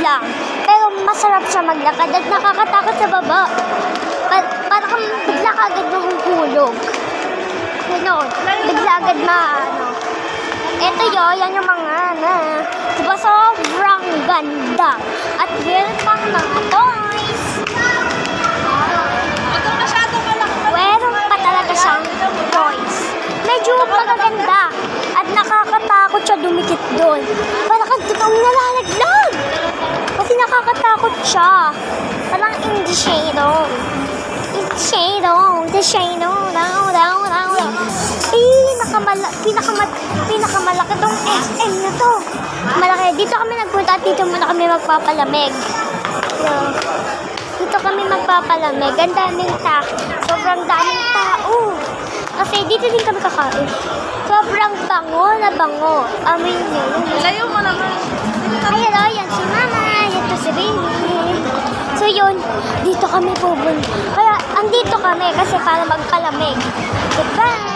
lang. Pero masarap siya maglakad at nakakatakot sa baba. Para kang bigla ka agad mahuhulog. Ganoon. Bigla agad Ito yan yung mga diba sobrang ganda. At meron pang mga toys. Meron pa talaga siyang toys. Medyo magaganda. At nakakatakot siya dumikit doon. Para kang totoong nalalaglag. Kasi nakakatakot siya. Parang in the shadow. The shadow. Pinakamalaki tong SM na to. Malaki. Dito kami nagpunta at dito muna kami magpapalamig. Dito kami magpapalamig. Ang daming sobrang daming tao. Kasi dito din kami kakain. Sobrang bango na bango. Amin yun. Layo mo naman. Ayan si Mama. Ito si Baby. So yun, dito kami pupunta. Kaya andito kami kasi para magpalamig. Goodbye!